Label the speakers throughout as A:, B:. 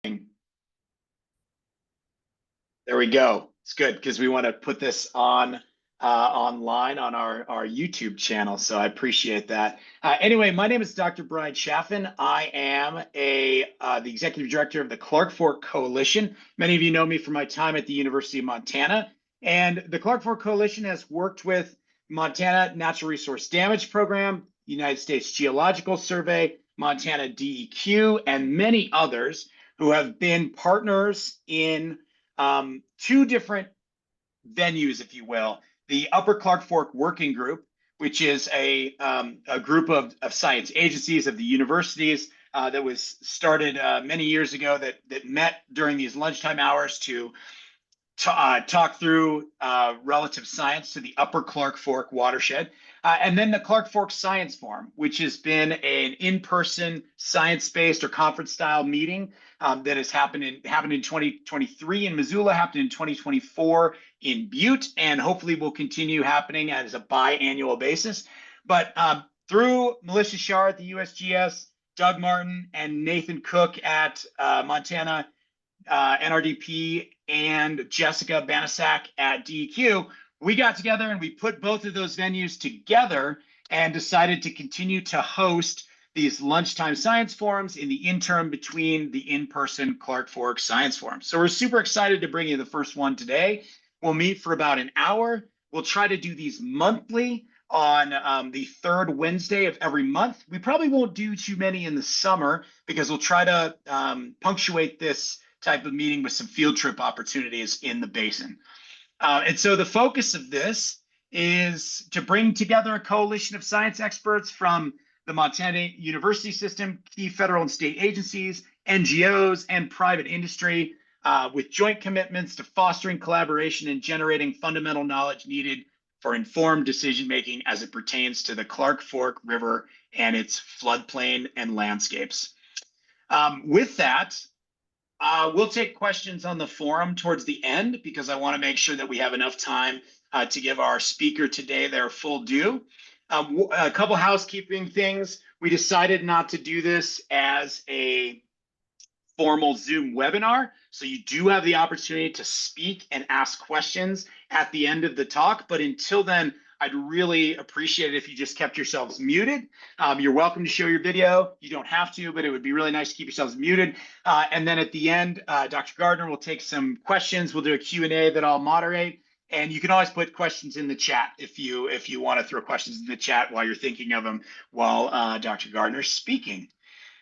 A: There we go. It's good because we want to put this on online on our YouTube channel. So I appreciate that. Anyway, my name is Dr. Brian Chaffin. I am the executive director of the Clark Fork Coalition. Many of you know me from my time at the University of Montana. And the Clark Fork Coalition has worked with Montana Natural Resource Damage Program, United States Geological Survey, Montana DEQ, and many others who have been partners in two different venues, if you will. The Upper Clark Fork Working Group, which is a group of science agencies of the universities that was started many years ago that met during these lunchtime hours to talk through relative science to the Upper Clark Fork watershed. And then the Clark Fork Science Forum, which has been an in-person science-based or conference-style meeting that has happened in 2023 in Missoula, happened in 2024 in Butte, and hopefully will continue happening as a biannual basis. But through Melissa Shar at the USGS, Doug Martin and Nathan Cook at Montana NRDP, and Jessica Banasak at DEQ, we got together and we put both of those venues together and decided to continue to host these lunchtime science forums in the interim between the in-person Clark Fork Science Forum. So we're super excited to bring you the first one today. We'll meet for about an hour. We'll try to do these monthly on the third Wednesday of every month. We probably won't do too many in the summer because we'll try to punctuate this type of meeting with some field trip opportunities in the basin. And so the focus of this is to bring together a coalition of science experts from the Montana University system, key federal and state agencies, NGOs, and private industry with joint commitments to fostering collaboration and generating fundamental knowledge needed for informed decision-making as it pertains to the Clark Fork River and its floodplain and landscapes. With that, we'll take questions on the forum towards the end because I want to make sure that we have enough time to give our speaker today their full due. A couple housekeeping things. We decided not to do this as a formal Zoom webinar, so you do have the opportunity to speak and ask questions at the end of the talk, but until then, I'd really appreciate it if you just kept yourselves muted. You're welcome to show your video. You don't have to, but it would be really nice to keep yourselves muted. And then at the end, Dr. Gardner will take some questions. We'll do a Q&A that I'll moderate. And you can always put questions in the chat if you want to throw questions in the chat while you're thinking of them while Dr. Gardner's speaking.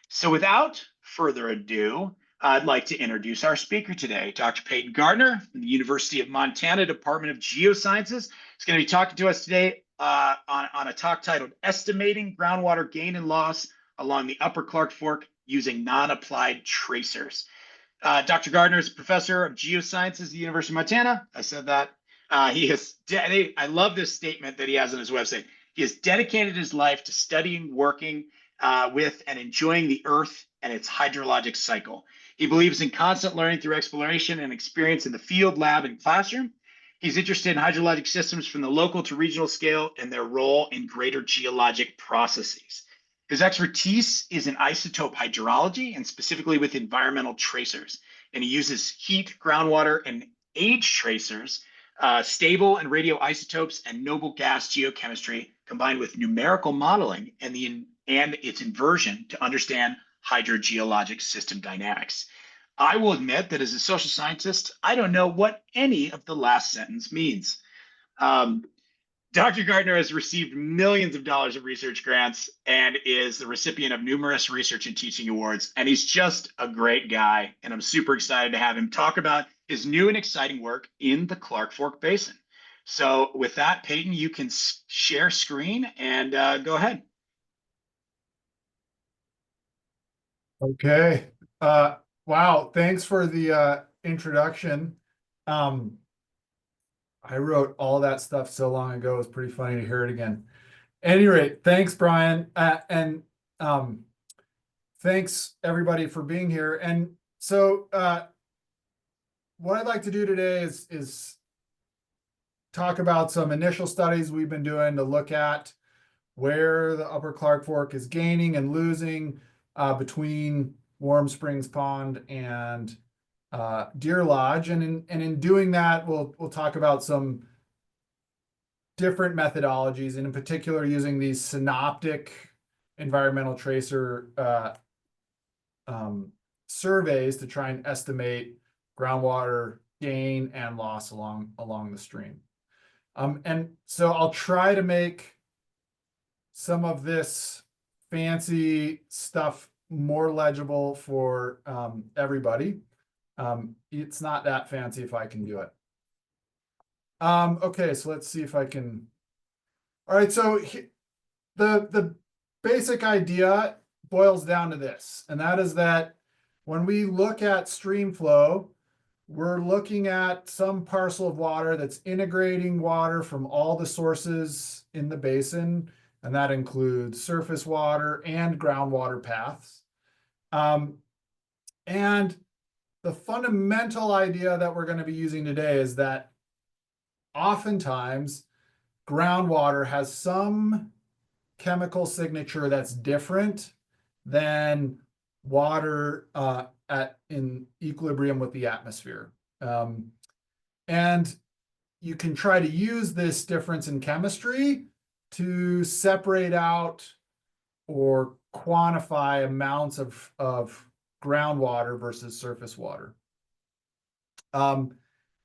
A: So without further ado, I'd like to introduce our speaker today, Dr. Payton Gardner from the University of Montana Department of Geosciences. He's going to be talking to us today on a talk titled Estimating Groundwater Gain and Loss Along the Upper Clark Fork Using Non-Applied Tracers. Dr. Gardner is a professor of geosciences at the University of Montana. I said that. I love this statement that he has on his website. He has dedicated his life to studying, working with, and enjoying the earth and its hydrologic cycle. He believes in constant learning through exploration and experience in the field, lab, and classroom. He's interested in hydrologic systems from the local to regional scale and their role in greater geologic processes. His expertise is in isotope hydrology and specifically with environmental tracers. And he uses heat, groundwater, and age tracers, stable and radioisotopes, and noble gas geochemistry combined with numerical modeling and its inversion to understand hydrogeologic system dynamics. I will admit that as a social scientist, I don't know what any of the last sentence means. Dr. Gardner has received millions of dollars of research grants and is the recipient of numerous research and teaching awards. And he's just a great guy. And I'm super excited to have him talk about his new and exciting work in the Clark Fork Basin. So with that, Payton, you can share screen and go ahead.
B: Okay. Wow. Thanks for the introduction. I wrote all that stuff so long ago. It was pretty funny to hear it again. At any rate, thanks, Brian. And thanks, everybody, for being here. And so what I'd like to do today is talk about some initial studies we've been doing to look at where the Upper Clark Fork is gaining and losing between Warm Springs Pond, and Deer Lodge. And in doing that, we'll talk about some different methodologies, and in particular using these synoptic environmental tracer surveys to try and estimate groundwater gain and loss along the stream. And so I'll try to make some of this fancy stuff more legible for everybody. It's not that fancy if I can do it. Okay, so let's see if I can. All right, so the basic idea boils down to this, and that is that when we look at stream flow, we're looking at some parcel of water that's integrating water from all the sources in the basin, and that includes surface water and groundwater paths. And the fundamental idea that we're going to be using today is that oftentimes groundwater has some chemical signature that's different than water in equilibrium with the atmosphere. And you can try to use this difference in chemistry to separate out or quantify amounts of groundwater versus surface water. And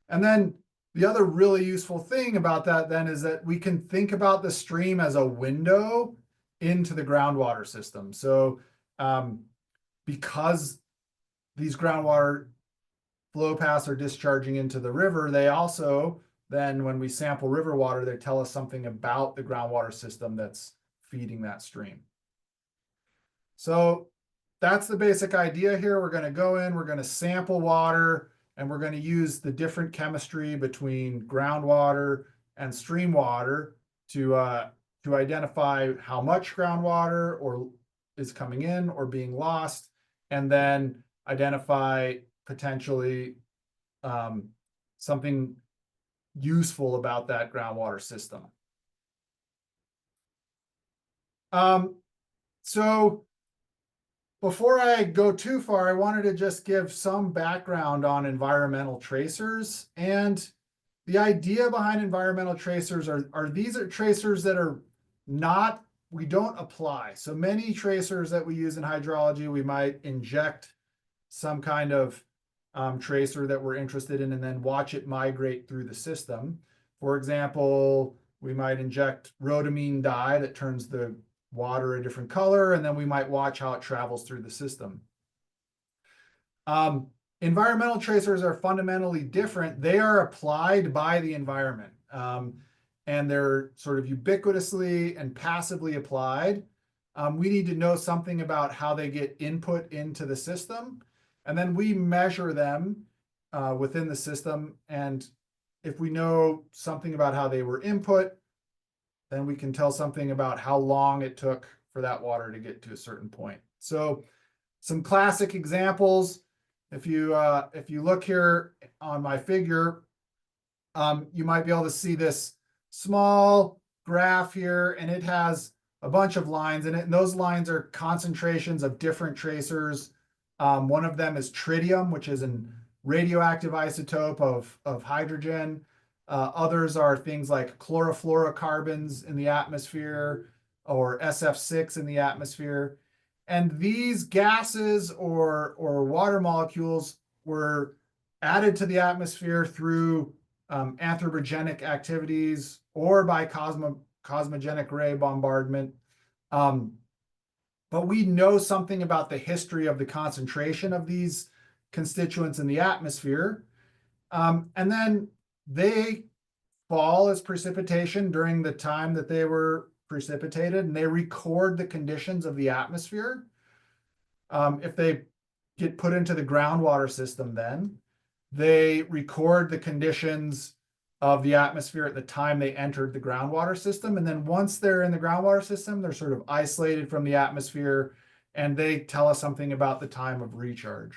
B: then the other really useful thing about that then is that we can think about the stream as a window into the groundwater system. So because these groundwater flow paths are discharging into the river, they also then, when we sample river water, they tell us something about the groundwater system that's feeding that stream. So that's the basic idea here. We're going to go in, we're going to sample water, and we're going to use the different chemistry between groundwater and stream water to identify how much groundwater is coming in or being lost, and then identify potentially something useful about that groundwater system. So before I go too far, I wanted to just give some background on environmental tracers. And the idea behind environmental tracers are these are tracers that are not, we don't apply. So many tracers that we use in hydrology, we might inject some kind of tracer that we're interested in and then watch it migrate through the system. For example, we might inject rhodamine dye that turns the water a different color, and then we might watch how it travels through the system. Environmental tracers are fundamentally different. They are applied by the environment, and they're sort of ubiquitously and passively applied. We need to know something about how they get input into the system, and then we measure them within the system. And if we know something about how they were input, then we can tell something about how long it took for that water to get to a certain point. So some classic examples, if you look here on my figure, you might be able to see this small graph here, and it has a bunch of lines in it, and those lines are concentrations of different tracers. One of them is tritium, which is a radioactive isotope of hydrogen. Others are things like chlorofluorocarbons in the atmosphere or SF6 in the atmosphere. And these gases or water molecules were added to the atmosphere through anthropogenic activities or by cosmogenic ray bombardment. But we know something about the history of the concentration of these constituents in the atmosphere. And then they fall as precipitation during the time that they were precipitated, and they record the conditions of the atmosphere. If they get put into the groundwater system, then they record the conditions of the atmosphere at the time they entered the groundwater system. And then once they're in the groundwater system, they're sort of isolated from the atmosphere, and they tell us something about the time of recharge.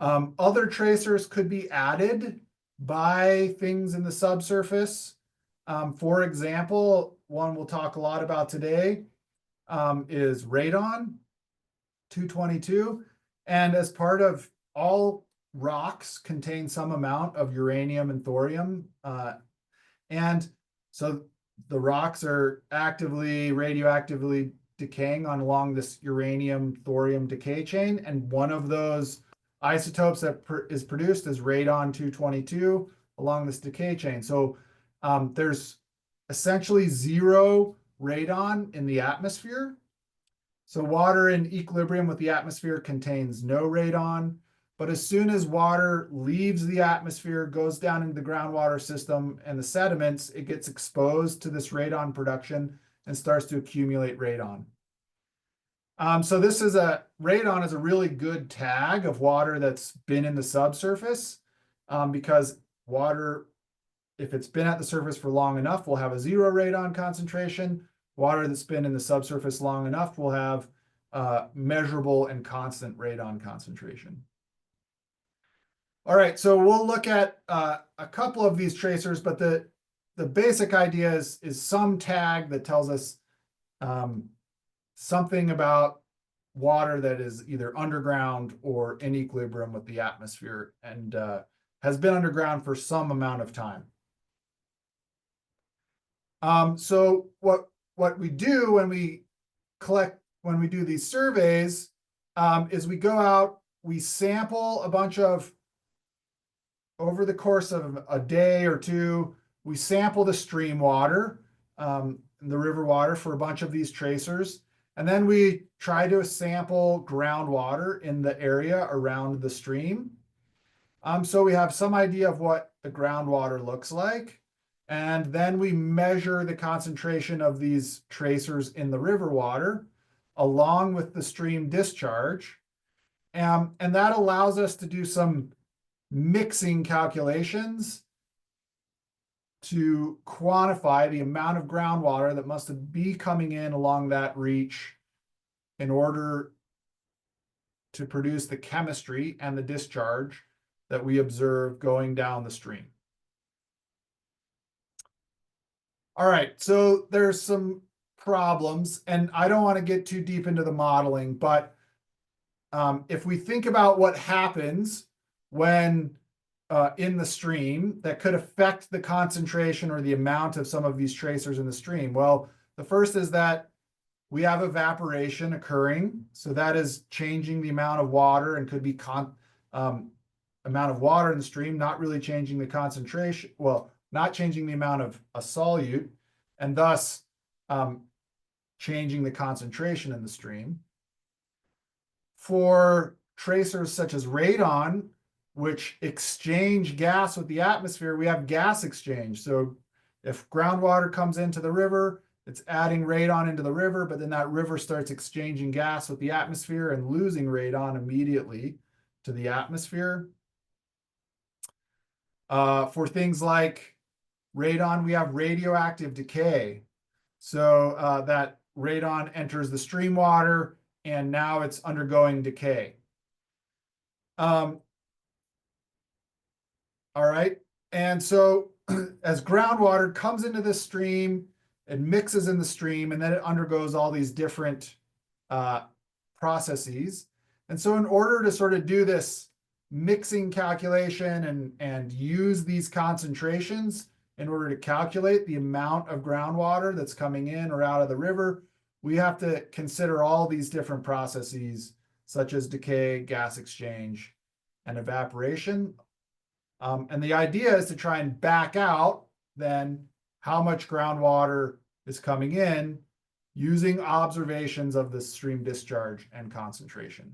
B: Other tracers could be added by things in the subsurface. For example, one we'll talk a lot about today is radon. 222. And as part of all rocks contain some amount of uranium and thorium. And so the rocks are actively, radioactively decaying along this uranium thorium decay chain. And one of those isotopes that is produced is radon 222 along this decay chain. So there's essentially zero radon in the atmosphere. So water in equilibrium with the atmosphere contains no radon. But as soon as water leaves the atmosphere, goes down into the groundwater system and the sediments, it gets exposed to this radon production and starts to accumulate radon. So radon is a really good tag of water that's been in the subsurface, because water, if it's been at the surface for long enough, will have a zero radon concentration. Water that's been in the subsurface long enough will have measurable and constant radon concentration. All right, so we'll look at a couple of these tracers, but the basic idea is some tag that tells us something about water that is either underground or in equilibrium with the atmosphere and has been underground for some amount of time. So what we do when we do these surveys is we go out, we sample a bunch of, over the course of a day or two, we sample the stream water, the river water for a bunch of these tracers. And then we try to sample groundwater in the area around the stream. So we have some idea of what the groundwater looks like. And then we measure the concentration of these tracers in the river water along with the stream discharge. And that allows us to do some mixing calculations to quantify the amount of groundwater that must be coming in along that reach in order to produce the chemistry and the discharge that we observe going down the stream. All right, so there's some problems, and I don't want to get too deep into the modeling, but if we think about what happens when in the stream that could affect the concentration or the amount of some of these tracers in the stream. Well, the first is that we have evaporation occurring. So that is changing the amount of water and could be amount of water in the stream, not really changing the concentration. Well, not changing the amount of a solute and thus changing the concentration in the stream. For tracers such as radon, which exchange gas with the atmosphere, we have gas exchange. So if groundwater comes into the river, it's adding radon into the river, but then that river starts exchanging gas with the atmosphere and losing radon immediately to the atmosphere. For things like radon, we have radioactive decay. So that radon enters the stream water and now it's undergoing decay. All right, and so as groundwater comes into the stream, it mixes in the stream, and then it undergoes all these different processes. And so in order to sort of do this mixing calculation and use these concentrations in order to calculate the amount of groundwater that's coming in or out of the river, we have to consider all these different processes, such as decay, gas exchange, and evaporation. And the idea is to try and back out then how much groundwater is coming in using observations of the stream discharge and concentration.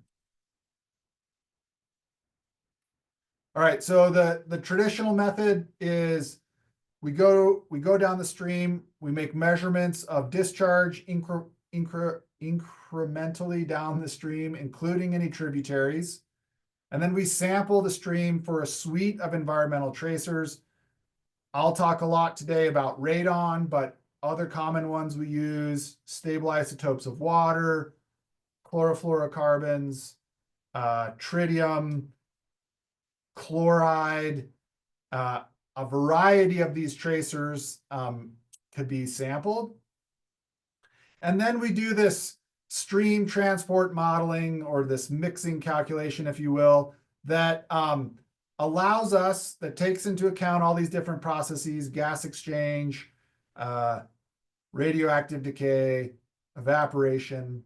B: All right, so the traditional method is we go down the stream, we make measurements of discharge incrementally down the stream, including any tributaries. And then we sample the stream for a suite of environmental tracers. I'll talk a lot today about radon, but other common ones we use: stable isotopes of water, chlorofluorocarbons, tritium, chloride. A variety of these tracers could be sampled. And then we do this stream transport modeling, or this mixing calculation, if you will, that allows us, that takes into account all these different processes: gas exchange, radioactive decay, evaporation,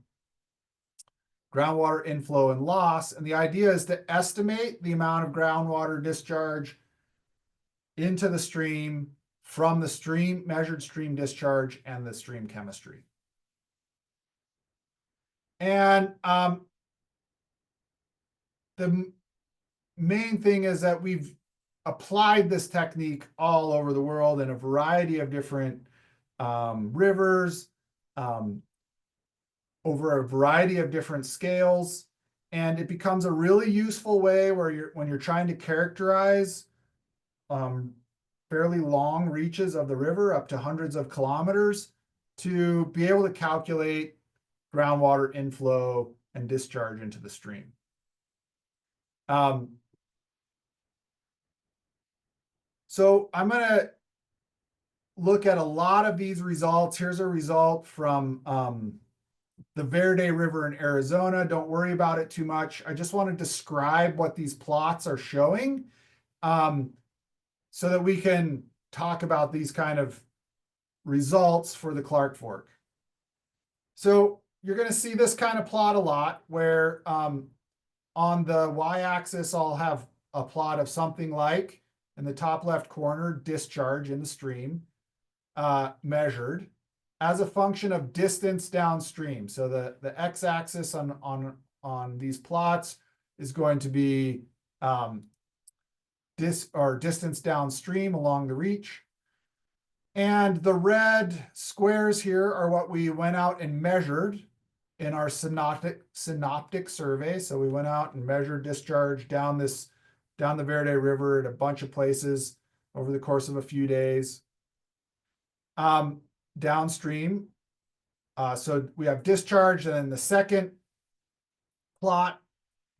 B: groundwater inflow and loss. And the idea is to estimate the amount of groundwater discharge into the stream from the stream, measured stream discharge, and the stream chemistry. And the main thing is that we've applied this technique all over the world in a variety of different rivers, over a variety of different scales. And it becomes a really useful way where when you're trying to characterize fairly long reaches of the river, up to hundreds of kilometers, to be able to calculate groundwater inflow and discharge into the stream. So I'm going to look at a lot of these results. Here's a result from the Verde River in Arizona. Don't worry about it too much. I just want to describe what these plots are showing, so that we can talk about these kind of results for the Clark Fork. So you're going to see this kind of plot a lot, where on the y-axis, I'll have a plot of something like, in the top left corner, discharge in the stream, measured as a function of distance downstream. So the x-axis on these plots is going to be distance downstream along the reach. And the red squares here are what we went out and measured in our synoptic survey. So we went out and measured discharge down the Verde River at a bunch of places over the course of a few days. Downstream, so we have discharge, and then the second plot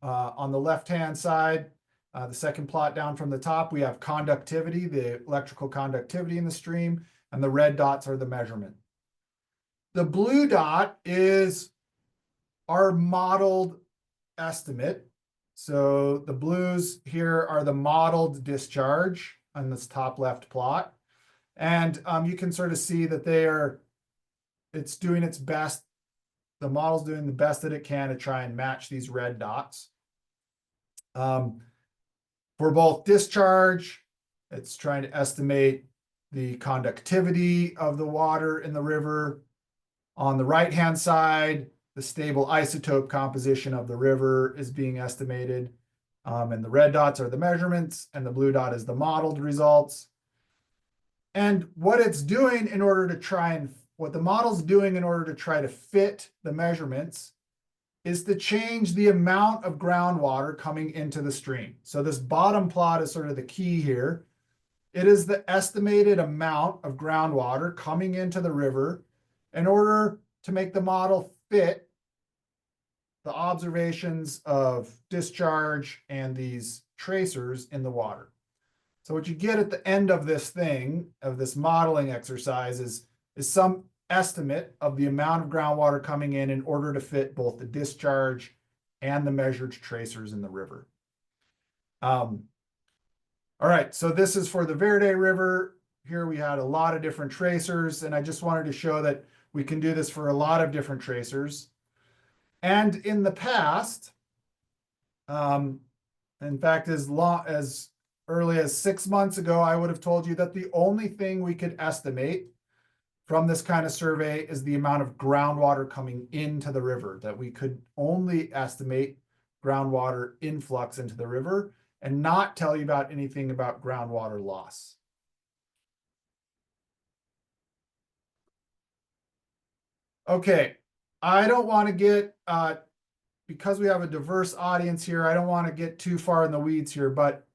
B: on the left-hand side, the second plot down from the top, we have conductivity, the electrical conductivity in the stream, and the red dots are the measurement. The blue dot is our modeled estimate. So the blues here are the modeled discharge on this top left plot. And you can sort of see that it's doing its best. The model's doing the best that it can to try and match these red dots. For both discharge, it's trying to estimate the conductivity of the water in the river. On the right-hand side, the stable isotope composition of the river is being estimated. And the red dots are the measurements, and the blue dot is the modeled results. And what it's doing in order to try and, what the model's doing in order to try to fit the measurements, is to change the amount of groundwater coming into the stream. So this bottom plot is sort of the key here. It is the estimated amount of groundwater coming into the river in order to make the model fit the observations of discharge and these tracers in the water. So what you get at the end of this thing, of this modeling exercise, is some estimate of the amount of groundwater coming in order to fit both the discharge and the measured tracers in the river. All right, so this is for the Verde River. Here we had a lot of different tracers, and I just wanted to show that we can do this for a lot of different tracers. And in the past, in fact, as early as 6 months ago, I would have told you that the only thing we could estimate from this kind of survey is the amount of groundwater coming into the river, that we could only estimate groundwater influx into the river and not tell you about anything about groundwater loss. Okay, I don't want to get, because we have a diverse audience here, I don't want to get too far in the weeds here, but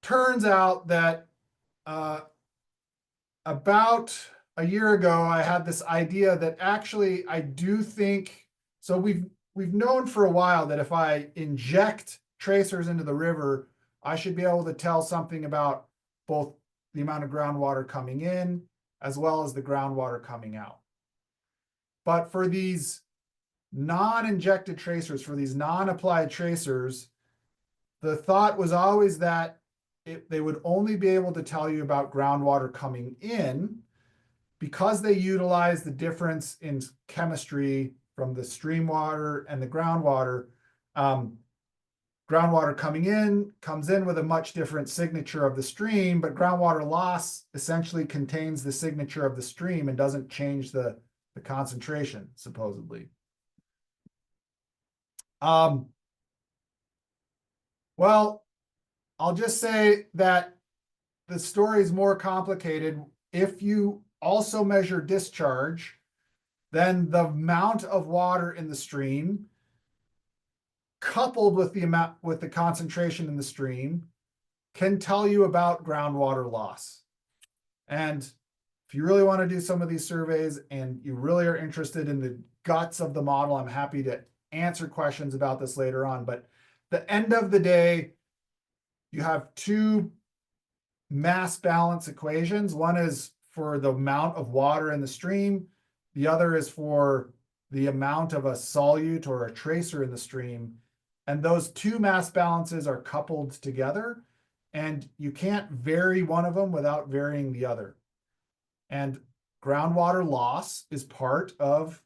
B: turns out that about a year ago, I had this idea that actually I do think, so we've known for a while that if I inject tracers into the river, I should be able to tell something about both the amount of groundwater coming in as well as the groundwater coming out. But for these non-injected tracers, for these non-applied tracers, the thought was always that they would only be able to tell you about groundwater coming in because they utilize the difference in chemistry from the stream water and the groundwater. Groundwater coming in comes in with a much different signature of the stream, but groundwater loss essentially contains the signature of the stream and doesn't change the concentration, supposedly. Well, I'll just say that the story is more complicated. If you also measure discharge, then the amount of water in the stream coupled with the concentration in the stream can tell you about groundwater loss. And if you really want to do some of these surveys and you really are interested in the guts of the model, I'm happy to answer questions about this later on. But the end of the day, you have two mass balance equations. One is for the amount of water in the stream. The other is for the amount of a solute or a tracer in the stream. And those two mass balances are coupled together, and you can't vary one of them without varying the other. And groundwater loss is part of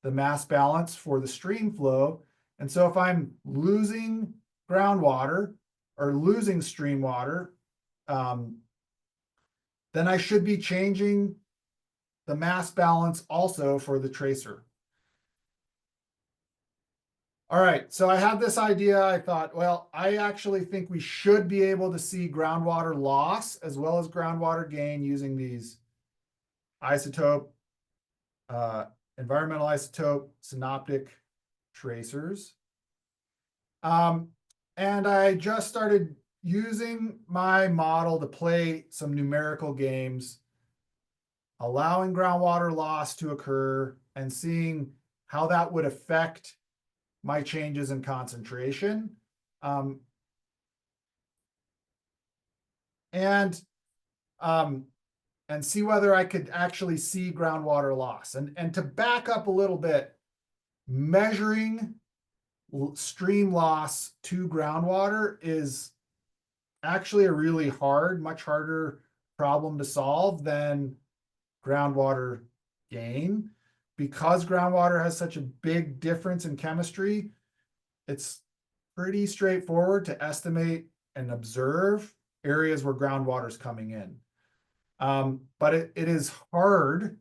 B: the mass balance for the stream flow. And so if I'm losing groundwater or losing stream water, then I should be changing the mass balance also for the tracer. All right, so I had this idea. I thought, well, I actually think we should be able to see groundwater loss as well as groundwater gain using these isotope, environmental isotope synoptic tracers. And I just started using my model to play some numerical games, allowing groundwater loss to occur and seeing how that would affect my changes in concentration. And see whether I could actually see groundwater loss. And to back up a little bit, measuring stream loss to groundwater is actually a really hard, much harder problem to solve than groundwater gain. Because groundwater has such a big difference in chemistry, it's pretty straightforward to estimate and observe areas where groundwater is coming in. But it is hard,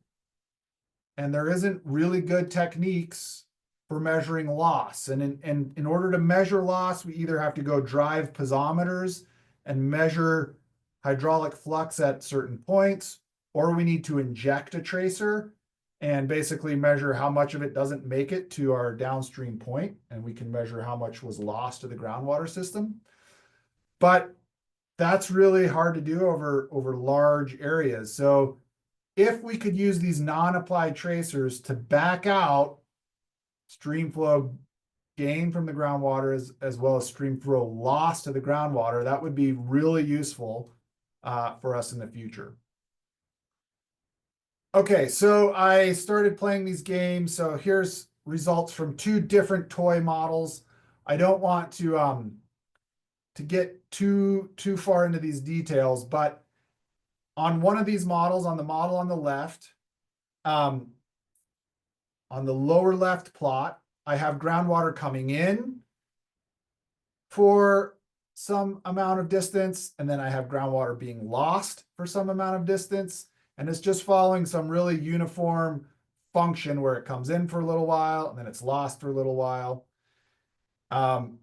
B: and there isn't really good techniques for measuring loss. And in order to measure loss, we either have to go drive piezometers and measure hydraulic flux at certain points, or we need to inject a tracer and basically measure how much of it doesn't make it to our downstream point, and we can measure how much was lost to the groundwater system. But that's really hard to do over large areas. So if we could use these non-applied tracers to back out stream flow gain from the groundwater as well as stream flow loss to the groundwater, that would be really useful for us in the future. Okay, so I started playing these games. So here's results from two different toy models. I don't want to get too far into these details, but on one of these models, on the model on the left, on the lower left plot, I have groundwater coming in for some amount of distance, and then I have groundwater being lost for some amount of distance. And it's just following some really uniform function where it comes in for a little while and then it's lost for a little while. And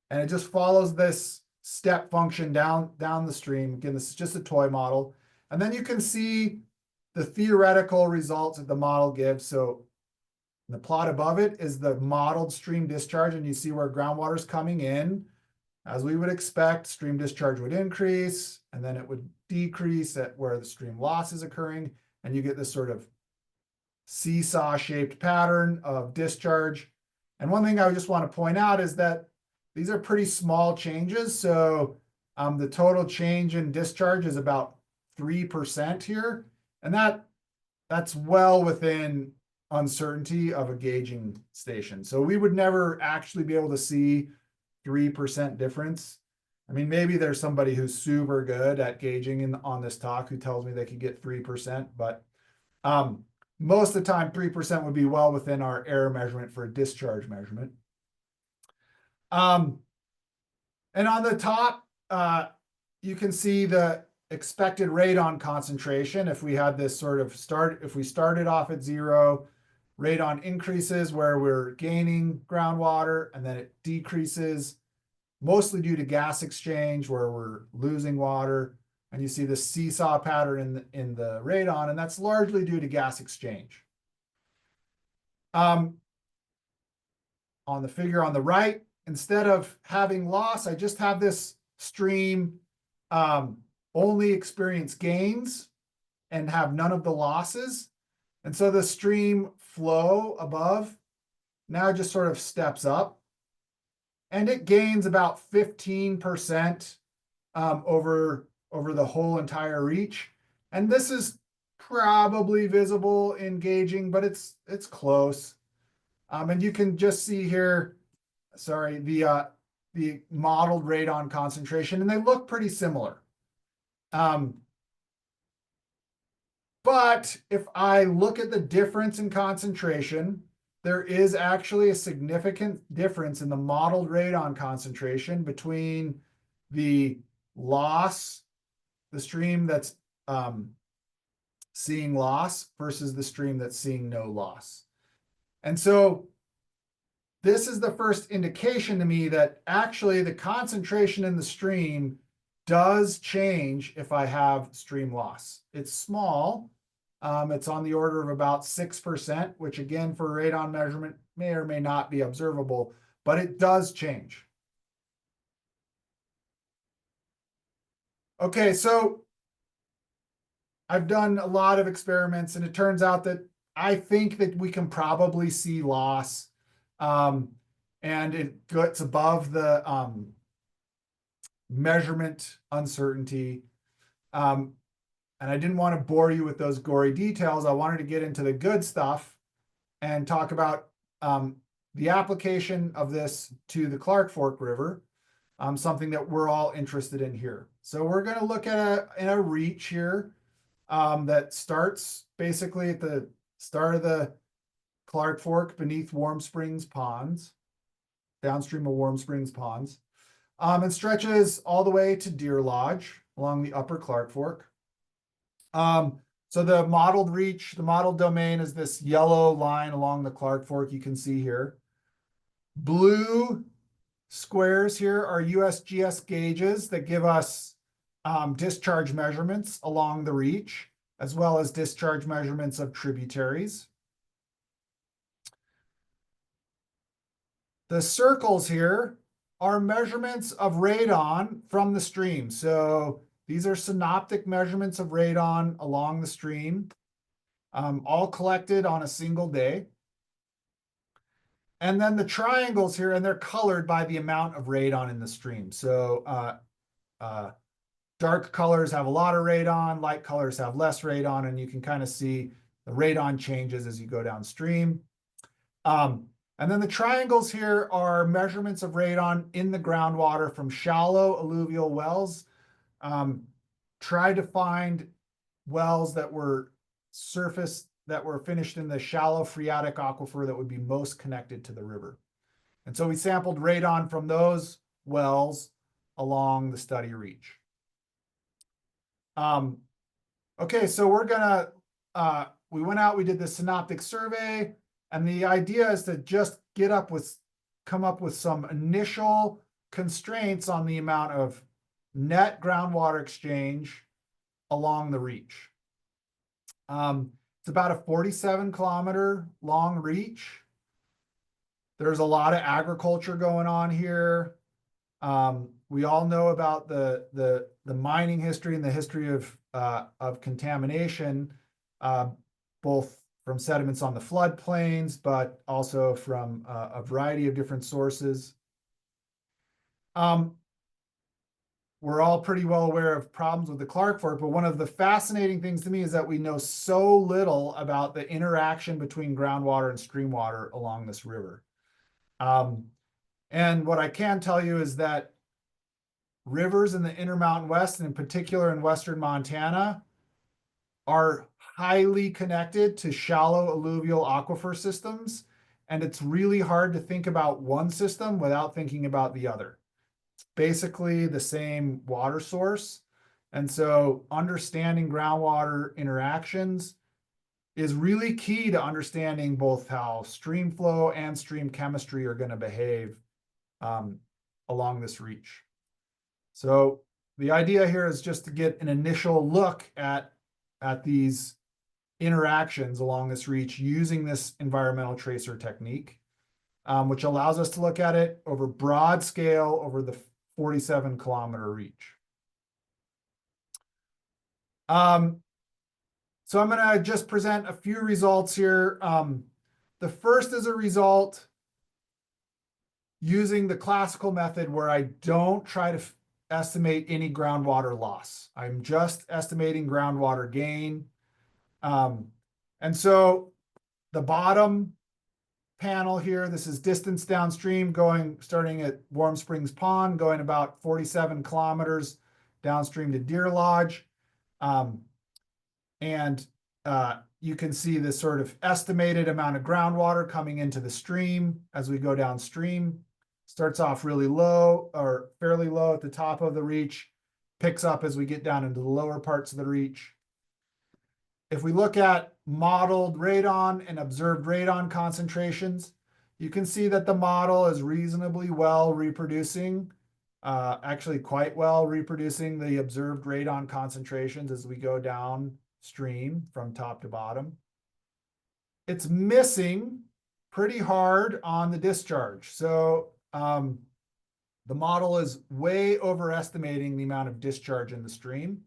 B: it just follows this step function down the stream. Again, this is just a toy model. And then you can see the theoretical results that the model gives. So the plot above it is the modeled stream discharge, and you see where groundwater is coming in. As we would expect, stream discharge would increase, and then it would decrease at where the stream loss is occurring, and you get this sort of seesaw-shaped pattern of discharge. And one thing I just want to point out is that these are pretty small changes. So the total change in discharge is about 3% here, and that's well within uncertainty of a gauging station. So we would never actually be able to see 3% difference. I mean, maybe there's somebody who's super good at gauging on this talk who tells me they could get 3%, but most of the time 3% would be well within our error measurement for a discharge measurement. And on the top, you can see the expected radon concentration. If we had this sort of if we started off at 0, radon increases where we're gaining groundwater, and then it decreases mostly due to gas exchange where we're losing water. And you see the seesaw pattern in the radon, and that's largely due to gas exchange. On the figure on the right, instead of having loss, I just have this stream only experience gains and have none of the losses. And so the stream flow above now just sort of steps up, and it gains about 15% over the whole entire reach. And this is probably visible in gauging, but it's close. And you can just see here, sorry, the modeled radon concentration, and they look pretty similar. But if I look at the difference in concentration, there is actually a significant difference in the modeled radon concentration between the loss, the stream that's seeing loss versus the stream that's seeing no loss. And so this is the first indication to me that actually the concentration in the stream does change if I have stream loss. It's small. It's on the order of about 6%, which again, for radon measurement may or may not be observable, but it does change. Okay, so I've done a lot of experiments, and it turns out that I think that we can probably see loss, and it gets above the measurement uncertainty. And I didn't want to bore you with those gory details. I wanted to get into the good stuff and talk about the application of this to the Clark Fork River, something that we're all interested in here. So we're going to look at a reach here that starts basically at the start of the Clark Fork beneath Warm Springs Ponds, downstream of Warm Springs Ponds, and stretches all the way to Deer Lodge along the upper Clark Fork. So the modeled reach, the modeled domain is this yellow line along the Clark Fork you can see here. Blue squares here are USGS gauges that give us discharge measurements along the reach, as well as discharge measurements of tributaries. The circles here are measurements of radon from the stream. So these are synoptic measurements of radon along the stream, all collected on a single day. And then the triangles here, and they're colored by the amount of radon in the stream. So dark colors have a lot of radon, light colors have less radon, and you can kind of see the radon changes as you go downstream. And then the triangles here are measurements of radon in the groundwater from shallow alluvial wells. Try to find wells that were surfaced, that were finished in the shallow phreatic aquifer that would be most connected to the river. And so we sampled radon from those wells along the study reach. Okay, so we're gonna, we went out, we did the synoptic survey, and the idea is to just come up with some initial constraints on the amount of net groundwater exchange along the reach. It's about a 47-kilometer long reach. There's a lot of agriculture going on here. We all know about the mining history and the history of contamination, both from sediments on the floodplains, but also from a variety of different sources. we're all pretty well aware of problems with the Clark Fork, but one of the fascinating things to me is that we know so little about the interaction between groundwater and stream water along this river. And what I can tell you is that rivers in the Intermountain West, and in particular in Western Montana, are highly connected to shallow alluvial aquifer systems. And it's really hard to think about one system without thinking about the other. It's basically the same water source. And so understanding groundwater interactions is really key to understanding both how stream flow and stream chemistry are going to behave along this reach. So the idea here is just to get an initial look at these interactions along this reach using this environmental tracer technique, which allows us to look at it over broad scale over the 47-kilometer reach. So I'm going to just present a few results here. The first is a result using the classical method where I don't try to estimate any groundwater loss. I'm just estimating groundwater gain. And so the bottom panel here, this is distance downstream starting at Warm Springs Pond, going about 47 kilometers downstream to Deer Lodge. And you can see this sort of estimated amount of groundwater coming into the stream as we go downstream. Starts off really low or fairly low at the top of the reach, picks up as we get down into the lower parts of the reach. If we look at modeled radon and observed radon concentrations, you can see that the model is reasonably well reproducing, actually quite well reproducing the observed radon concentrations as we go downstream from top to bottom. It's missing pretty hard on the discharge. So the model is way overestimating the amount of discharge in the stream.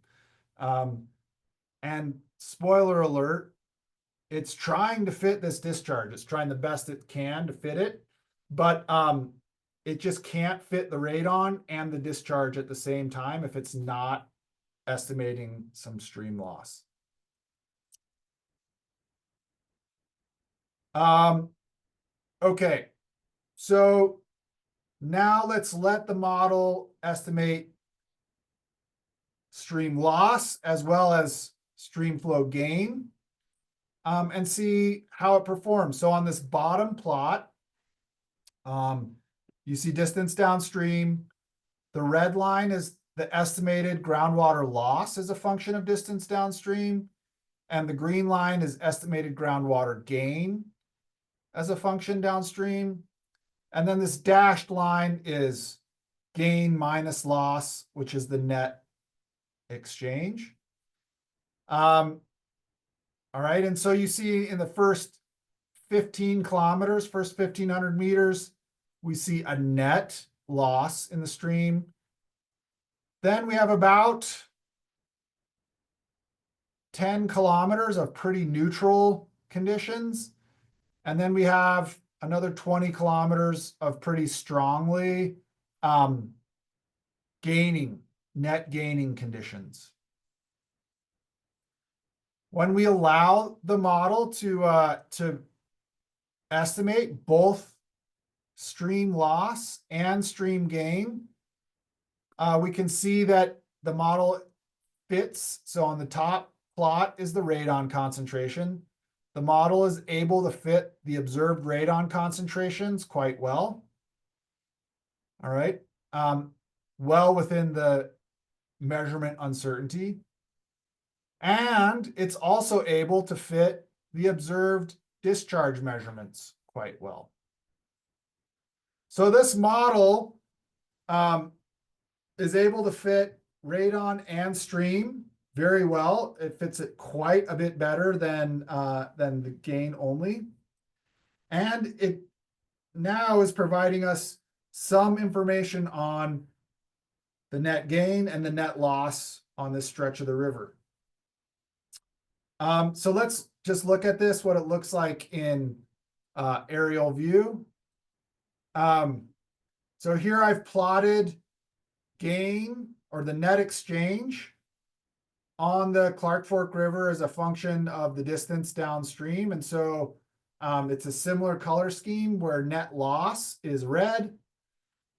B: And spoiler alert, it's trying to fit this discharge. It's trying the best it can to fit it, but it just can't fit the radon and the discharge at the same time if it's not estimating some stream loss. Okay, so now let's let the model estimate stream loss as well as stream flow gain and see how it performs. So on this bottom plot, you see distance downstream. The red line is the estimated groundwater loss as a function of distance downstream. And the green line is estimated groundwater gain as a function downstream. And then this dashed line is gain minus loss, which is the net exchange. All right, and so you see in the first 15 kilometers, first 1,500 meters, we see a net loss in the stream. Then we have about 10 kilometers of pretty neutral conditions. And then we have another 20 kilometers of pretty strongly net gaining conditions. When we allow the model to estimate both stream loss and stream gain, we can see that the model fits. So on the top plot is the radon concentration. The model is able to fit the observed radon concentrations quite well. All right, well within the measurement uncertainty. And it's also able to fit the observed discharge measurements quite well. So this model is able to fit radon and stream very well. It fits it quite a bit better than the gain only. And it now is providing us some information on the net gain and the net loss on this stretch of the river. So let's just look at this, what it looks like in aerial view. So here I've plotted gain or the net exchange on the Clark Fork River is a function of the distance downstream. And so it's a similar color scheme where net loss is red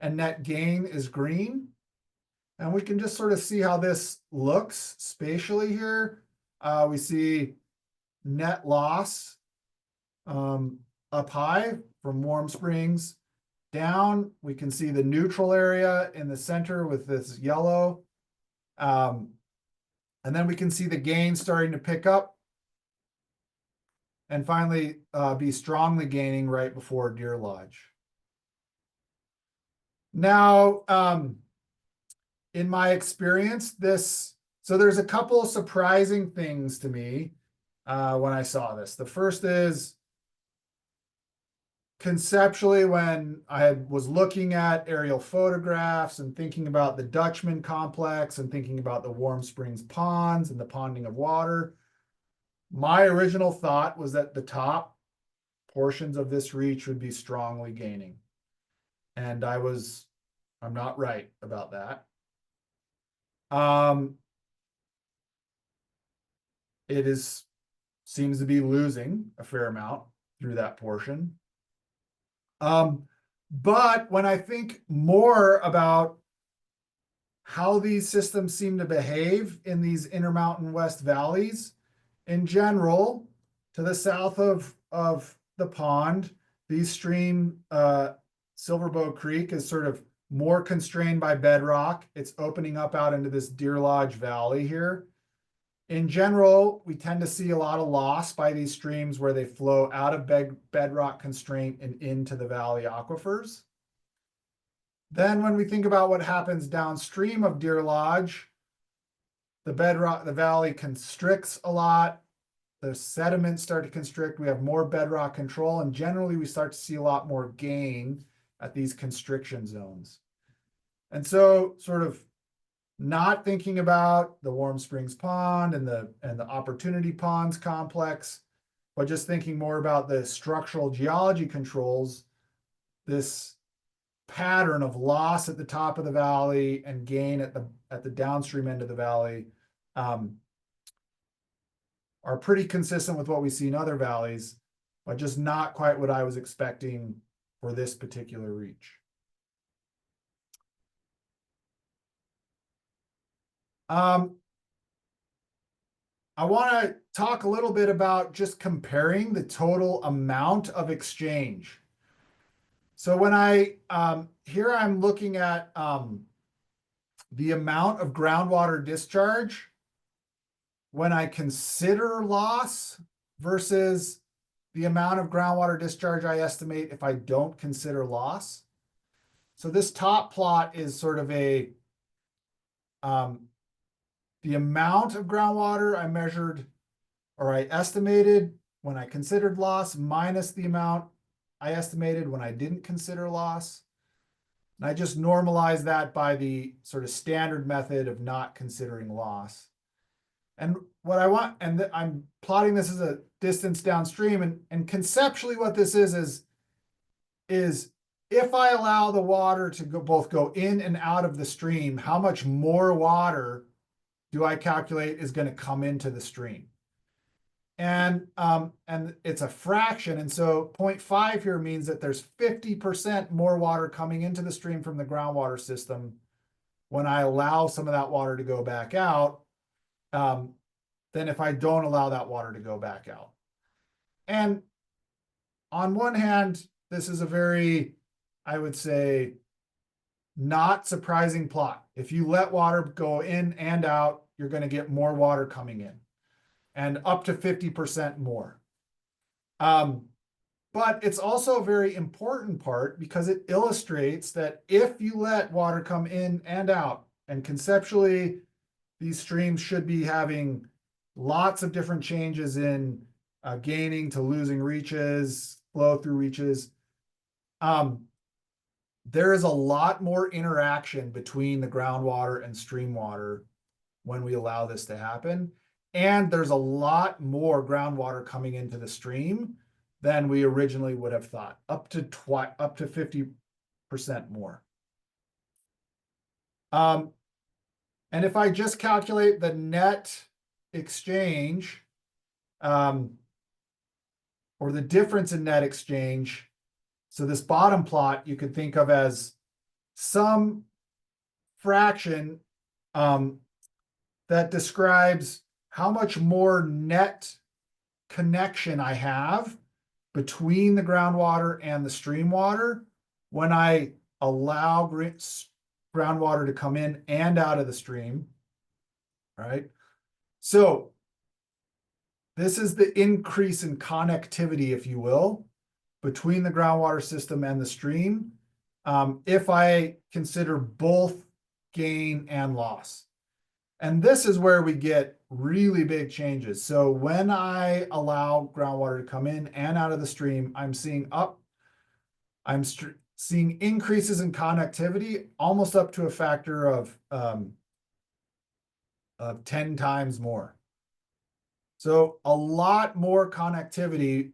B: and net gain is green. And we can just sort of see how this looks spatially here. We see net loss up high from Warm Springs down. We can see the neutral area in the center with this yellow. And then we can see the gain starting to pick up and finally be strongly gaining right before Deer Lodge. Now, in my experience, so there's a couple surprising things to me when I saw this. The first is conceptually, when I was looking at aerial photographs and thinking about the Dutchman complex and thinking about the Warm Springs ponds and the ponding of water, my original thought was that the top portions of this reach would be strongly gaining. And I'm not right about that. It seems to be losing a fair amount through that portion. But when I think more about how these systems seem to behave in these Intermountain West valleys, in general, to the south of the pond, these stream, Silverbow Creek is sort of more constrained by bedrock. It's opening up out into this Deer Lodge Valley here. In general, we tend to see a lot of loss by these streams where they flow out of bedrock constraint and into the valley aquifers. Then when we think about what happens downstream of Deer Lodge, the valley constricts a lot. The sediments start to constrict. We have more bedrock control, and generally we start to see a lot more gain at these constriction zones. And so sort of not thinking about the Warm Springs Pond and the Opportunity Ponds complex, but just thinking more about the structural geology controls, this pattern of loss at the top of the valley and gain at the downstream end of the valley are pretty consistent with what we see in other valleys, but just not quite what I was expecting for this particular reach. I want to talk a little bit about just comparing the total amount of exchange. So when here I'm looking at the amount of groundwater discharge when I consider loss versus the amount of groundwater discharge I estimate if I don't consider loss. So this top plot is sort of the amount of groundwater I measured or I estimated when I considered loss minus the amount I estimated when I didn't consider loss. And I just normalize that by the sort of standard method of not considering loss. And what I want, and I'm plotting this as a distance downstream, and conceptually what this is if I allow the water to both go in and out of the stream, how much more water do I calculate is going to come into the stream? And it's a fraction. And so 0.5 here means that there's 50% more water coming into the stream from the groundwater system when I allow some of that water to go back out than if I don't allow that water to go back out. And on one hand, this is a very, I would say, not surprising plot. If you let water go in and out, you're going to get more water coming in, and up to 50% more. But it's also a very important part because it illustrates that if you let water come in and out, and conceptually, these streams should be having lots of different changes in gaining to losing reaches, flow through reaches. There is a lot more interaction between the groundwater and stream water when we allow this to happen. And there's a lot more groundwater coming into the stream than we originally would have thought, up to 50% more. And if I just calculate the net exchange, or the difference in net exchange, so this bottom plot you could think of as some fraction that describes how much more net connection I have between the groundwater and the stream water when I allow groundwater to come in and out of the stream, right? So this is the increase in connectivity, if you will, between the groundwater system and the stream, if I consider both gain and loss. And this is where we get really big changes. So when I allow groundwater to come in and out of the stream, I'm seeing seeing increases in connectivity almost up to a factor of 10 times more. So a lot more connectivity,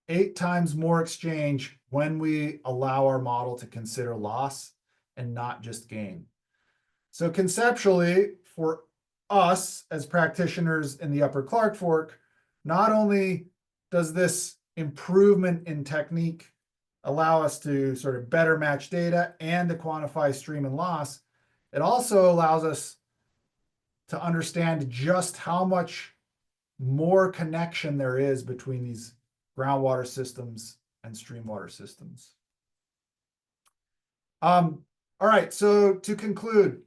B: 8 times more exchange when we allow our model to consider loss and not just gain. So conceptually, for us as practitioners in the Upper Clark Fork, not only does this improvement in technique allow us to sort of better match data and to quantify stream and loss, it also allows us to understand just how much more connection there is between these groundwater systems and stream water systems. All right, so to conclude,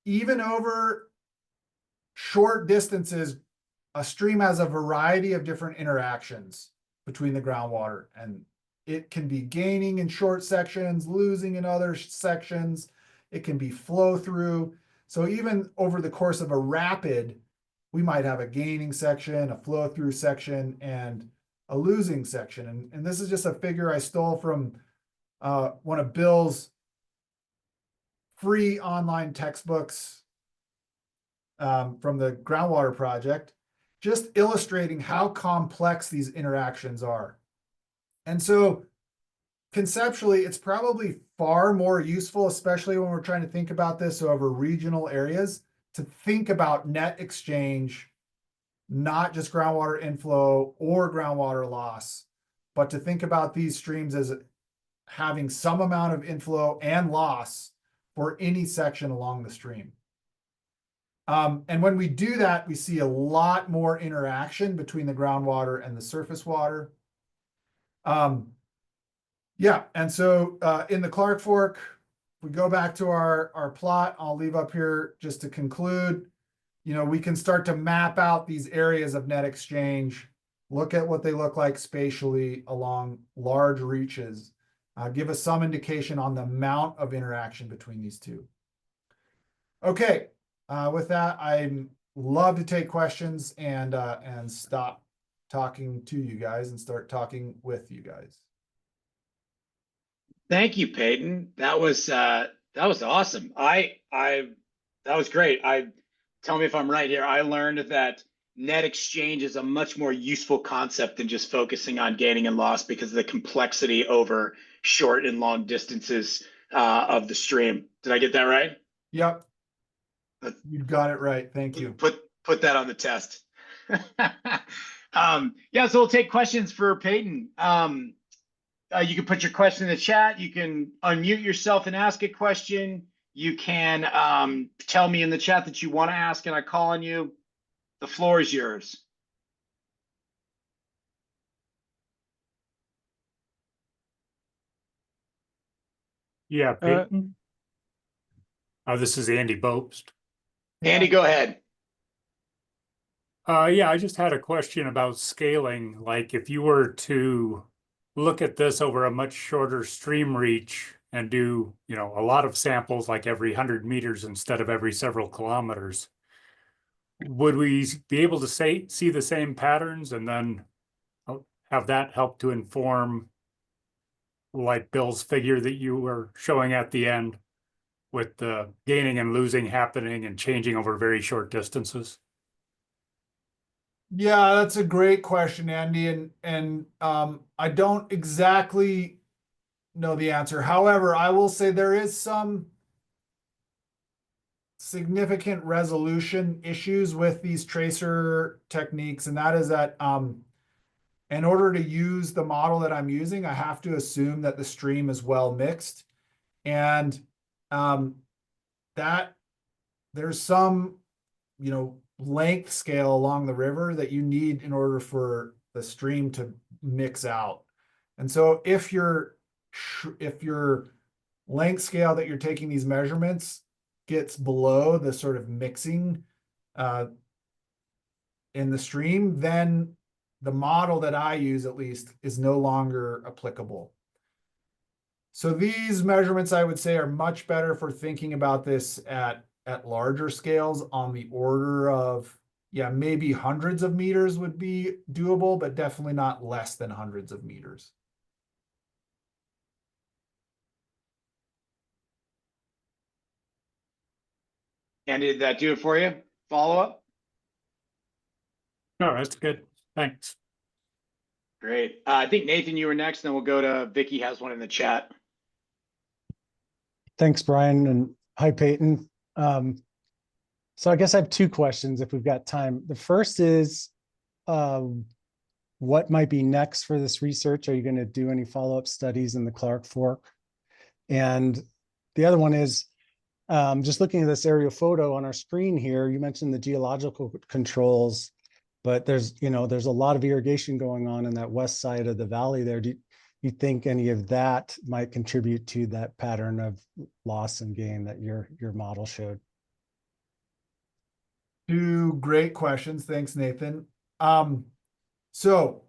B: even over short distances, a stream has a variety of different interactions between the groundwater, and it can be gaining in short sections, losing in other sections. It can be flow through. So even over the course of a rapid, we might have a gaining section, a flow through section, and a losing section. And this is just a figure I stole from one of Bill's free online textbooks from the Groundwater Project, just illustrating how complex these interactions are. And so conceptually, it's probably far more useful, especially when we're trying to think about this over regional areas, to think about net exchange, not just groundwater inflow or groundwater loss, but to think about these streams as having some amount of inflow and loss for any section along the stream. And when we do that, we see a lot more interaction between the groundwater and the surface water. Yeah, and so in the Clark Fork, if we go back to our plot, I'll leave up here just to conclude, we can start to map out these areas of net exchange, look at what they look like spatially along large reaches, give us some indication on the amount of interaction between these two. Okay, with that, I'd love to take questions and stop talking to you guys and start talking with you guys.
A: Thank you, Payton. That was awesome. That was great. Tell me if I'm right here. I learned that net exchange is a much more useful concept than just focusing on gaining and loss because of the complexity over short and long distances of the stream. Did I get that right?
B: Yep. You got it right. Thank you.
A: Put that on the test. Yeah, so we'll take questions for Payton. You can put your question in the chat. You can unmute yourself and ask a question. You can tell me in the chat that you want to ask and I call on you. The floor is yours.
C: Yeah, Payton. This is Andy Bopst.
A: Andy, go ahead.
C: Yeah, I just had a question about scaling. Like if you were to look at this over a much shorter stream reach and do, a lot of samples like every 100 meters instead of every several kilometers, would we be able to see the same patterns and then have that help to inform like Bill's figure that you were showing at the end with the gaining and losing happening and changing over very short distances?
B: Yeah, that's a great question, Andy. And I don't exactly know the answer. However, I will say there is some significant resolution issues with these tracer techniques, and that is that in order to use the model that I'm using, I have to assume that the stream is well mixed, and that there's some, length scale along the river that you need in order for the stream to mix out. And so if your length scale that you're taking these measurements gets below the sort of mixing in the stream, then the model that I use at least is no longer applicable. So these measurements, I would say, are much better for thinking about this at larger scales, on the order of, maybe hundreds of meters would be doable, but definitely not less than hundreds of meters.
A: And did that do it for you? Follow up?
C: No, that's good. Thanks.
A: Great. I think Nathan, you were next, then we'll go to Vicky has one in the chat.
D: Thanks, Brian, and hi, Payton. So I guess I have two questions if we've got time. The first is, what might be next for this research? Are you going to do any follow-up studies in the Clark Fork? And the other one is, just looking at this aerial photo on our screen here, you mentioned the geological controls, but there's a lot of irrigation going on in that west side of the valley there. Do you think any of that might contribute to that pattern of loss and gain that your model showed?
B: Two great questions. Thanks, Nathan. So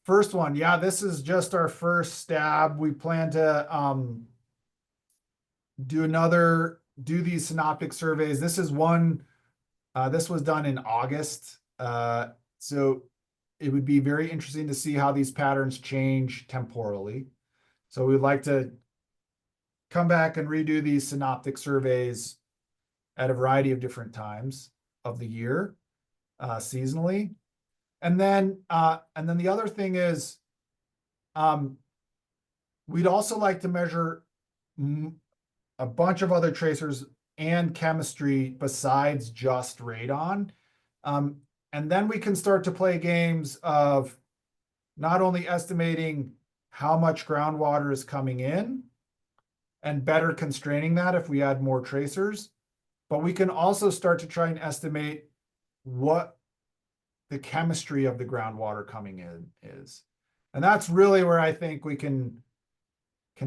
B: first one, this is just our first stab. We plan to do these synoptic surveys. This is one, this was done in August. So it would be very interesting to see how these patterns change temporally. So we'd like to come back and redo these synoptic surveys at a variety of different times of the year, seasonally. And then the other thing is, we'd also like to measure a bunch of other tracers and chemistry besides just radon. And then we can start to play games of not only estimating how much groundwater is coming in and better constraining that if we add more tracers, but we can also start to try and estimate what the chemistry of the groundwater coming in is. And that's really where I think we can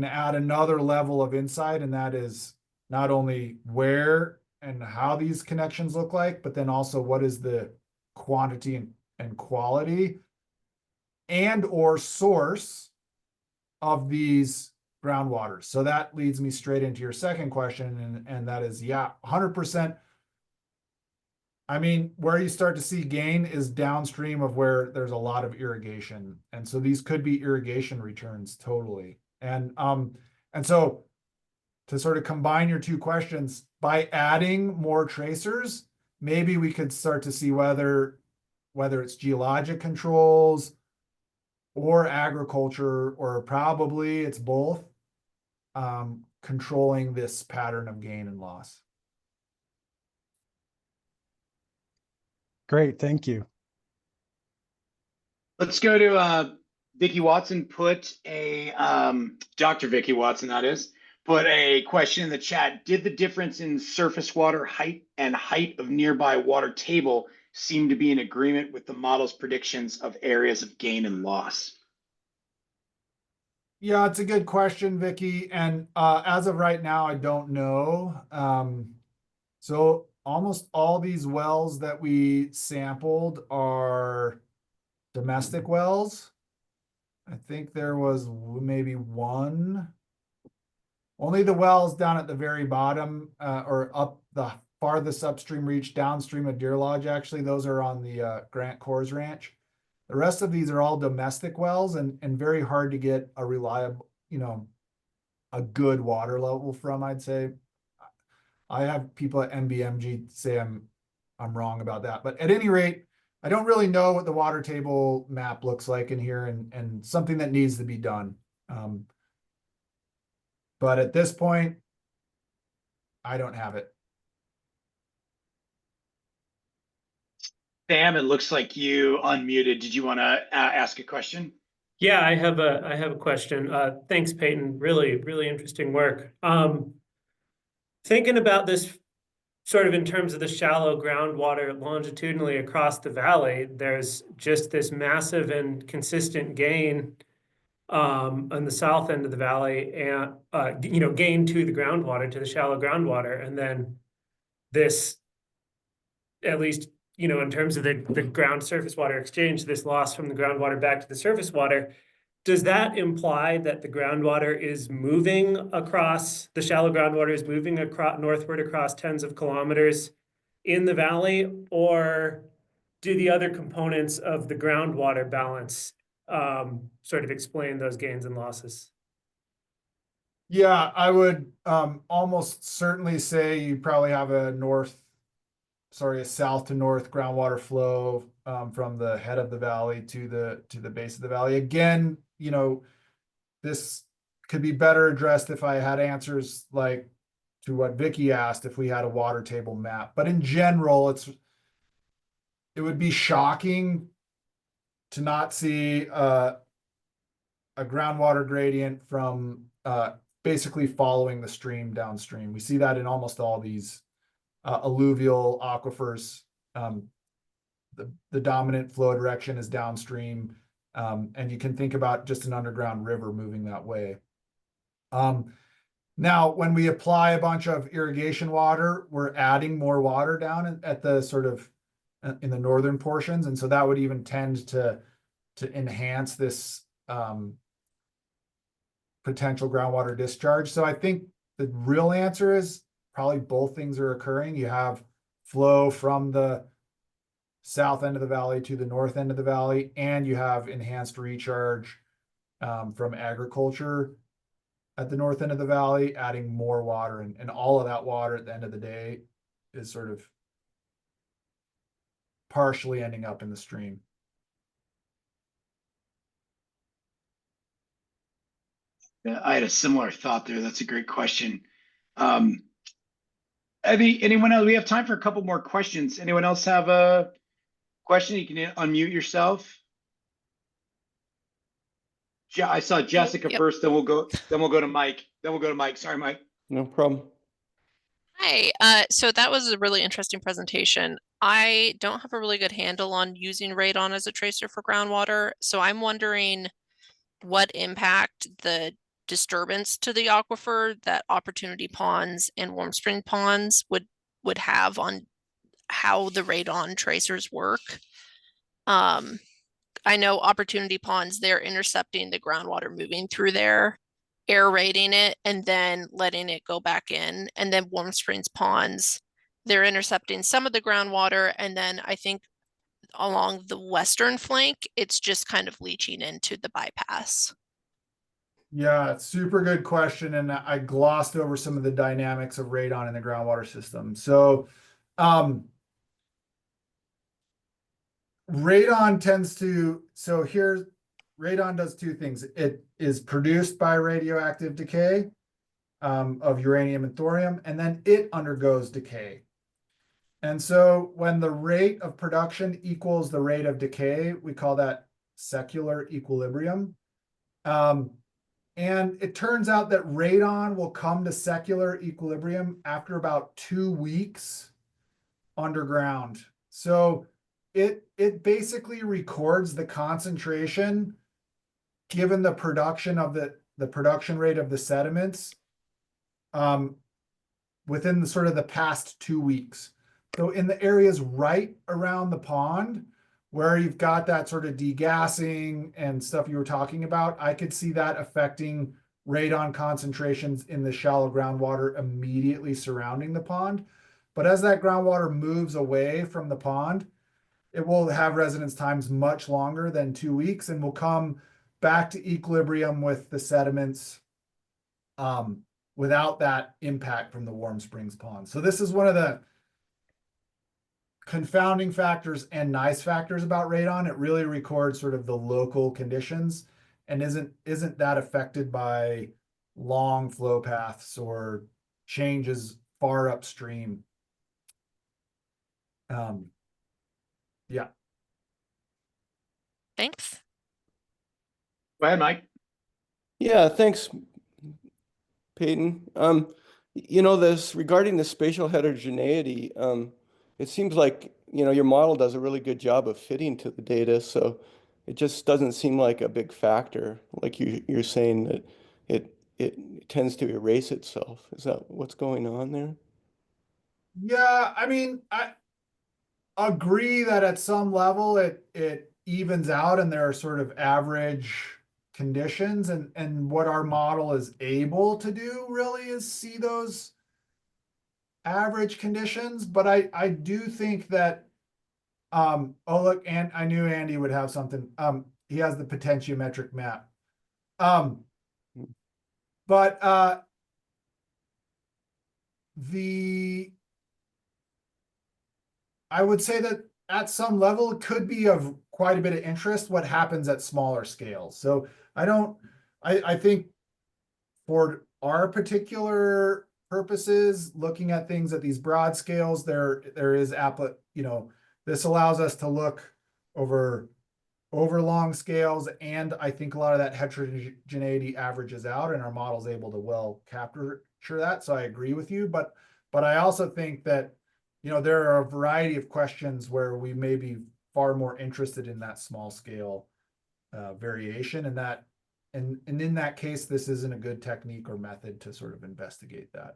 B: add another level of insight, and that is not only where and how these connections look like, but then also what is the quantity and quality and or source of these groundwaters. So that leads me straight into your second question, and that is, 100%. I mean, where you start to see gain is downstream of where there's a lot of irrigation. And so these could be irrigation returns totally. And so to sort of combine your two questions, by adding more tracers, maybe we could start to see whether it's geologic controls or agriculture, or probably it's both, controlling this pattern of gain and loss.
D: Great, thank you.
A: Let's go to Vicky Watson. Dr. Vicky Watson, that is, put a question in the chat. Did the difference in surface water height and height of nearby water table seem to be in agreement with the model's predictions of areas of gain and loss?
B: Yeah, it's a good question, Vicky. And as of right now, I don't know. So almost all these wells that we sampled are domestic wells. I think there was maybe one. Only the wells down at the very bottom, or up the farthest upstream reach downstream of Deer Lodge, actually, those are on the Grant Coors Ranch. The rest of these are all domestic wells and very hard to get a reliable, a good water level from, I'd say. I have people at NBMG say I'm wrong about that. But at any rate, I don't really know what the water table map looks like in here, and something that needs to be done. But at this point, I don't have it.
A: Sam, it looks like you unmuted. Did you want to ask a question?
E: Yeah, I have a question. Thanks, Payton. Really interesting work. Thinking about this sort of in terms of the shallow groundwater longitudinally across the valley, there's just this massive and consistent gain on the south end of the valley, and gain to the groundwater, to the shallow groundwater, and then this, at least in terms of the ground surface water exchange, this loss from the groundwater back to the surface water. Does that imply that the groundwater is moving across, the shallow groundwater is moving across northward across tens of kilometers in the valley, or do the other components of the groundwater balance sort of explain those gains and losses?
B: Yeah, I would almost certainly say you probably have a south to north groundwater flow from the head of the valley to the base of the valley. Again, this could be better addressed if I had answers like to what Vicky asked, if we had a water table map. But in general, it would be shocking to not see a groundwater gradient from basically following the stream downstream. We see that in almost all these alluvial aquifers. The dominant flow direction is downstream, and you can think about just an underground river moving that way. Now, when we apply a bunch of irrigation water, we're adding more water down at the sort of in the northern portions, and so that would even tend to enhance this potential groundwater discharge. So I think the real answer is probably both things are occurring. You have flow from the south end of the valley to the north end of the valley, and you have enhanced recharge from agriculture at the north end of the valley, adding more water, and all of that water at the end of the day is sort of partially ending up in the stream.
A: Yeah, I had a similar thought there. That's a great question. Anyone else? We have time for a couple more questions. Anyone else have a question? You can unmute yourself. I saw Jessica first, then we'll go to Mike. Sorry, Mike.
F: No problem.
G: Hi, so that was a really interesting presentation. I don't have a really good handle on using radon as a tracer for groundwater, so I'm wondering what impact the disturbance to the aquifer that opportunity ponds and warm spring ponds would have on how the radon tracers work. I know opportunity ponds, they're intercepting the groundwater moving through there, aerating it, and then letting it go back in. And then warm springs ponds, they're intercepting some of the groundwater, and then I think along the western flank, it's just kind of leaching into the bypass.
B: Yeah, super good question. And I glossed over some of the dynamics of radon in the groundwater system. So radon does two things. It is produced by radioactive decay of uranium and thorium, and then it undergoes decay. And so when the rate of production equals the rate of decay, we call that secular equilibrium. And it turns out that radon will come to secular equilibrium after about 2 weeks underground. So it basically records the concentration given the production of the production rate of the sediments within the sort of the past 2 weeks. So in the areas right around the pond where you've got that sort of degassing and stuff you were talking about, I could see that affecting radon concentrations in the shallow groundwater immediately surrounding the pond. But as that groundwater moves away from the pond, it will have residence times much longer than 2 weeks and will come back to equilibrium with the sediments without that impact from the warm springs pond. So this is one of the confounding factors and nice factors about radon. It really records sort of the local conditions and isn't that affected by long flow paths or changes far upstream. Yeah.
G: Thanks.
A: Go ahead, Mike.
F: Yeah, thanks, Peyton. This regarding the spatial heterogeneity, it seems like, your model does a really good job of fitting to the data, so it just doesn't seem like a big factor. Like you're saying that it tends to erase itself. Is that what's going on there?
B: Yeah, I mean, I agree that at some level it evens out and there are sort of average conditions, and what our model is able to do really is see those average conditions. But I do think that oh look, and I knew Andy would have something. He has the potentiometric map. But I would say that at some level it could be of quite a bit of interest what happens at smaller scales. So I think for our particular purposes, looking at things at these broad scales, there is this allows us to look over long scales, and I think a lot of that heterogeneity averages out and our model's able to well capture that. So I agree with you, but I also think that there are a variety of questions where we may be far more interested in that small scale variation, and in that case, this isn't a good technique or method to sort of investigate that.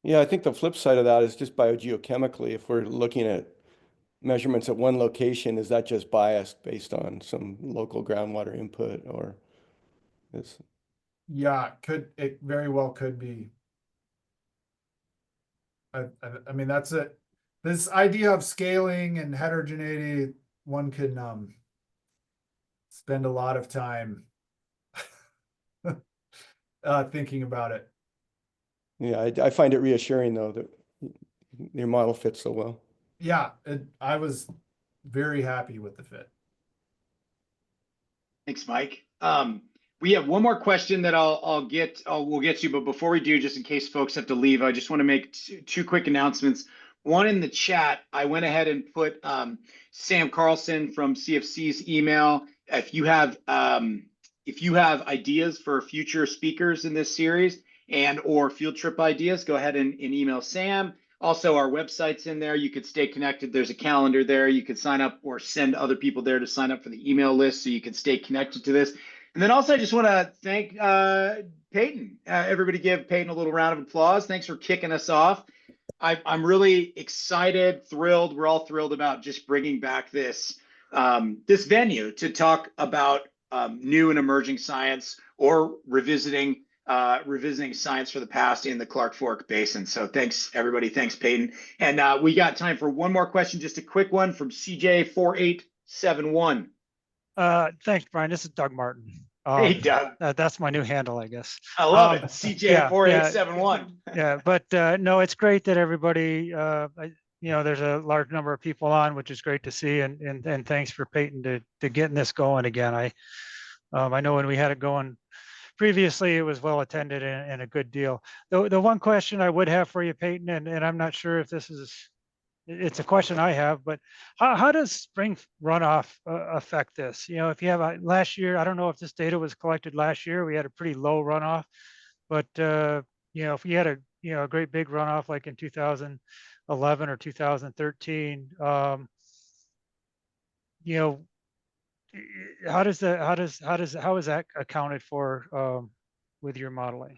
F: Yeah, I think the flip side of that is just biogeochemically, if we're looking at measurements at one location, is that just biased based on some local groundwater input, or is?
B: Yeah, it very well could be. I mean, that's it. This idea of scaling and heterogeneity, one can spend a lot of time thinking about it.
F: Yeah, I find it reassuring though that your model fits so well.
B: Yeah, I was very happy with the fit.
A: Thanks, Mike. We have one more question that we'll get to, but before we do, just in case folks have to leave, I just want to make two quick announcements. One, in the chat, I went ahead and put Sam Carlson from CFC's email. If you have ideas for future speakers in this series or field trip ideas, go ahead and email Sam. Also, our website's in there. You could stay connected. There's a calendar there. You could sign up or send other people there to sign up for the email list so you can stay connected to this. And then also, I just want to thank Payton. Everybody give Payton a little round of applause. Thanks for kicking us off. I'm really excited, thrilled. We're all thrilled about just bringing back this venue to talk about new and emerging science or revisiting science for the past in the Clark Fork Basin. So thanks, everybody. Thanks, Payton. And we got time for one more question, just a quick one from CJ4871.
H: Thanks, Brian. This is Doug Martin.
A: Hey, Doug.
H: That's my new handle, I guess.
A: I love it. CJ4871.
H: Yeah, but no, it's great that everybody, there's a large number of people on, which is great to see. And thanks for Payton to getting this going again. I know when we had it going previously, it was well attended and a good deal. The one question I would have for you, Payton, and I'm not sure if it's a question I have, but how does spring runoff affect this? If you have last year, I don't know if this data was collected last year, we had a pretty low runoff, but if we had a great big runoff like in 2011 or 2013, how is that accounted for with your modeling?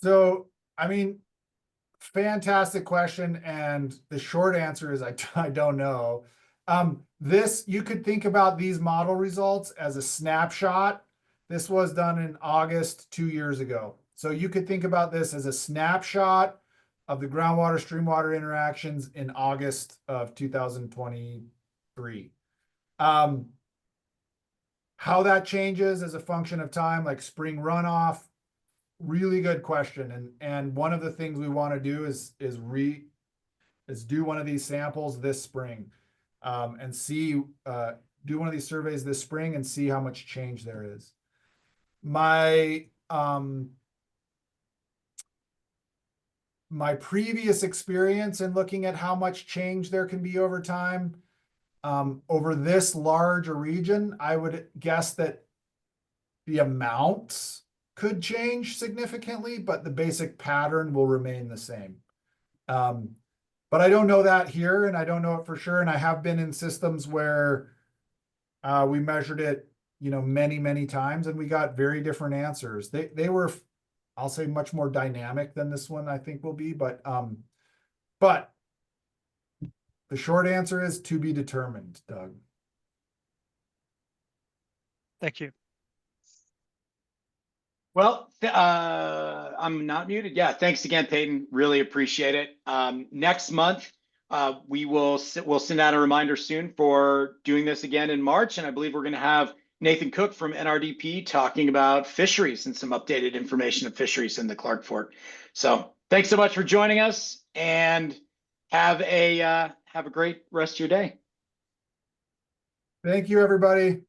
B: So, I mean, fantastic question, and the short answer is I don't know. You could think about these model results as a snapshot. This was done in August 2 years ago. So you could think about this as a snapshot of the groundwater streamwater interactions in August of 2023. How that changes as a function of time, like spring runoff, really good question. And one of the things we want to do is do one of these samples this spring, and do one of these surveys this spring and see how much change there is. My my previous experience in looking at how much change there can be over time, over this large a region, I would guess that the amounts could change significantly, but the basic pattern will remain the same. But I don't know that here, and I don't know it for sure. And I have been in systems where we measured it, many, many times, and we got very different answers. They were, I'll say, much more dynamic than this one I think will be, but the short answer is to be determined, Doug.
H: Thank you.
A: Well, I'm not muted. Yeah, thanks again, Payton. Really appreciate it. Next month, we'll send out a reminder soon for doing this again in March, and I believe we're going to have Nathan Cook from NRDP talking about fisheries and some updated information of fisheries in the Clark Fork. So thanks so much for joining us, and have a great rest of your day.
B: Thank you, everybody.